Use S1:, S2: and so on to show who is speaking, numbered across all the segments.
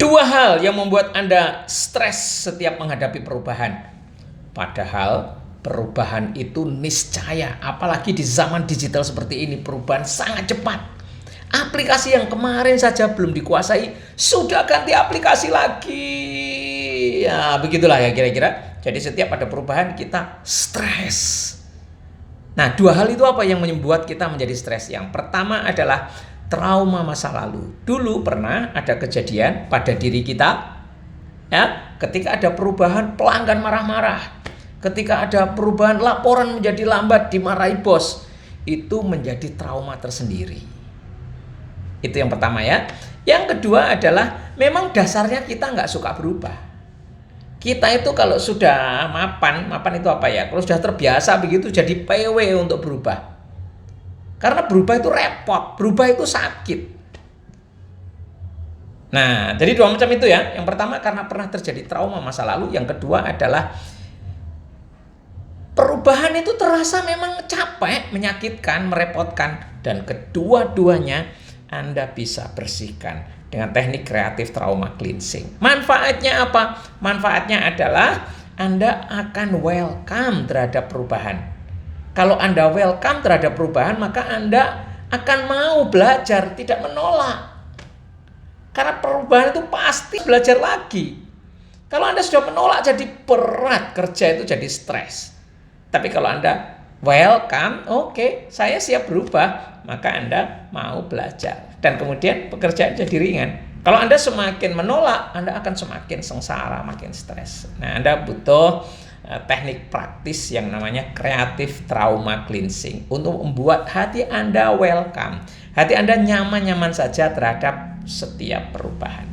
S1: Dua hal yang membuat Anda stres setiap menghadapi perubahan. Padahal perubahan itu niscaya, apalagi di zaman digital seperti ini, perubahan sangat cepat. Aplikasi yang kemarin saja belum dikuasai, sudah ganti aplikasi lagi. Ya, begitulah ya kira-kira. Jadi setiap ada perubahan kita stres. Nah, dua hal itu apa yang membuat kita menjadi stres? Yang pertama adalah trauma masa lalu. Dulu pernah ada kejadian pada diri kita, ya, ketika ada perubahan pelanggan marah-marah, ketika ada perubahan laporan menjadi lambat, dimarahi bos, itu menjadi trauma tersendiri. Itu yang pertama ya. Yang kedua adalah memang dasarnya kita nggak suka berubah. Kita itu kalau sudah mapan itu apa ya? Kalau sudah terbiasa begitu jadi PW untuk berubah. Karena berubah itu repot, berubah itu sakit. Nah, jadi dua macam itu ya. Yang pertama karena pernah terjadi trauma masa lalu. Yang kedua adalah perubahan itu terasa memang capek, menyakitkan, merepotkan. Dan kedua-duanya Anda bisa bersihkan dengan teknik kreatif trauma cleansing. Manfaatnya apa? Manfaatnya adalah Anda akan welcome terhadap perubahan. Kalau Anda welcome terhadap perubahan, maka Anda akan mau belajar, tidak menolak. Karena perubahan itu pasti belajar lagi. Kalau Anda sudah menolak jadi berat, kerja itu jadi stres. Tapi kalau Anda welcome, oke, saya siap berubah, maka Anda mau belajar. Dan kemudian pekerjaan jadi ringan. Kalau Anda semakin menolak, Anda akan semakin sengsara, makin stres. Nah, Anda butuh teknik praktis yang namanya kreatif trauma cleansing untuk membuat hati Anda welcome. Hati Anda nyaman-nyaman saja terhadap setiap perubahan.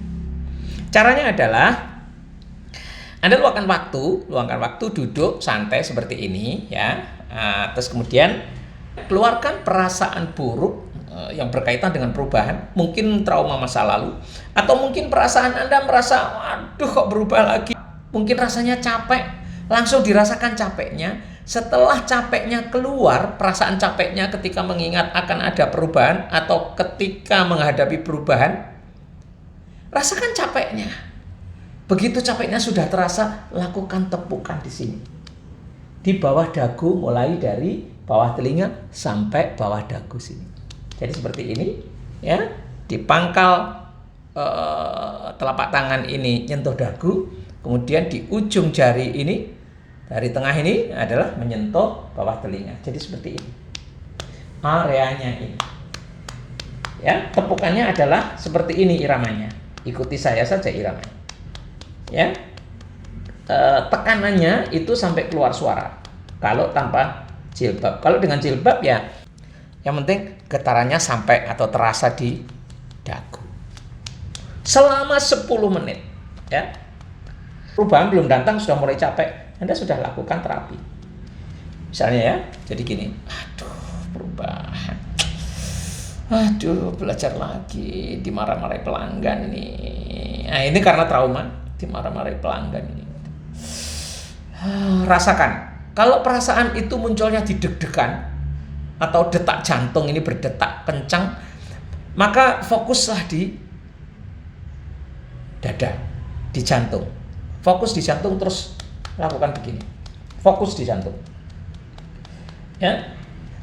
S1: Caranya adalah Anda luangkan waktu duduk santai seperti ini ya. Terus kemudian keluarkan perasaan buruk yang berkaitan dengan perubahan, mungkin trauma masa lalu, atau mungkin perasaan Anda merasa, waduh kok berubah lagi. Mungkin rasanya capek, langsung dirasakan capeknya. Setelah capeknya keluar, perasaan capeknya ketika mengingat akan ada perubahan atau ketika menghadapi perubahan, rasakan capeknya. Begitu capeknya sudah terasa, lakukan tepukan di sini. Di bawah dagu, mulai dari bawah telinga sampai bawah dagu sini. Jadi seperti ini, ya. Di pangkal telapak tangan ini nyentuh dagu, kemudian di ujung jari ini, dari tengah ini adalah menyentuh bawah telinga. Jadi seperti ini. Areanya ini. Ya, tepukannya adalah seperti ini iramanya. Ikuti saya saja iramanya. Ya. Tekanannya itu sampai keluar suara. Kalau tanpa jilbab. Kalau dengan jilbab ya yang penting getarannya sampai atau terasa di dagu. Selama 10 menit ya. Perubahan belum datang sudah mulai capek, Anda sudah lakukan terapi. Misalnya ya, jadi gini, aduh perubahan, aduh belajar lagi, dimarah-marahi pelanggan nih. Nah ini karena trauma, dimarah-marahi pelanggan ini. Rasakan, kalau perasaan itu munculnya di deg-degan atau detak jantung ini berdetak kencang, maka fokuslah di dada, di jantung. Fokus di jantung, terus lakukan begini. Fokus di jantung. Ya.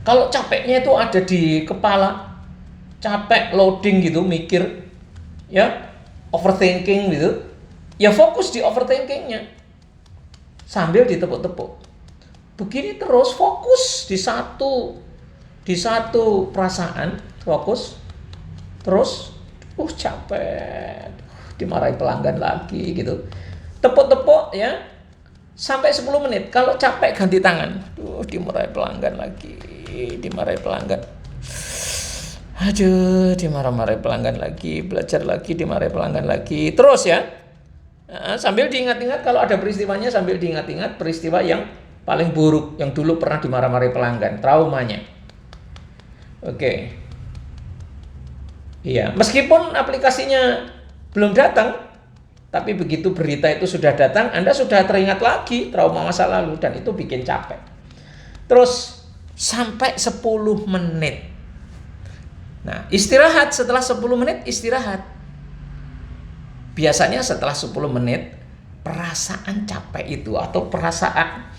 S1: Kalau capeknya itu ada di kepala, capek loading gitu, mikir, ya, overthinking gitu, ya fokus di overthinkingnya sambil ditepuk-tepuk. Begini terus, fokus di satu perasaan, fokus terus. Capek, dimarahi pelanggan lagi gitu. Tepuk-tepuk ya sampai 10 menit. Kalau capek ganti tangan. Dimarahi pelanggan lagi, dimarahi pelanggan. Aduh, dimarah-marahi pelanggan lagi, belajar lagi, dimarahi pelanggan lagi. Terus ya. Sambil diingat-ingat kalau ada peristiwanya, sambil diingat-ingat peristiwa yang paling buruk yang dulu pernah dimarah-marahi pelanggan, traumanya. Oke. Iya, meskipun aplikasinya belum datang, tapi begitu berita itu sudah datang, Anda sudah teringat lagi trauma masa lalu dan itu bikin capek. Terus sampai 10 menit. Nah, istirahat setelah 10 menit istirahat. biasanya setelah 10 menit perasaan capek itu atau perasaan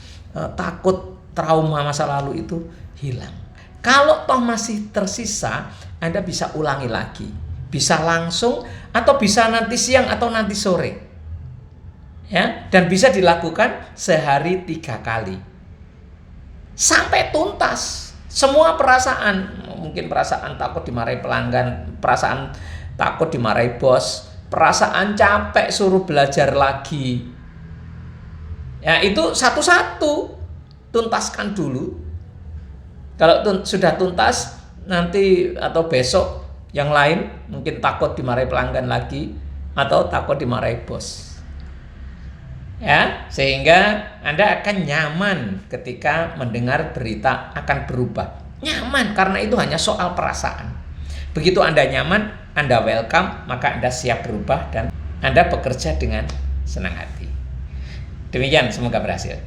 S1: takut trauma masa lalu itu hilang. Kalau toh masih tersisa, Anda bisa ulangi lagi. Bisa langsung atau bisa nanti siang atau nanti sore. Ya, dan bisa dilakukan sehari 3 kali. Sampai tuntas semua perasaan, mungkin perasaan takut dimarahi pelanggan, perasaan takut dimarahi bos, perasaan capek suruh belajar lagi. Ya, itu satu-satu tuntaskan dulu. Kalau sudah tuntas, nanti atau besok yang lain mungkin takut dimarahi pelanggan lagi atau takut dimarahi bos. Ya, sehingga Anda akan nyaman ketika mendengar berita akan berubah. Nyaman karena itu hanya soal perasaan. Begitu Anda nyaman, Anda welcome, maka Anda siap berubah dan Anda bekerja dengan senang hati. Demikian, semoga berhasil.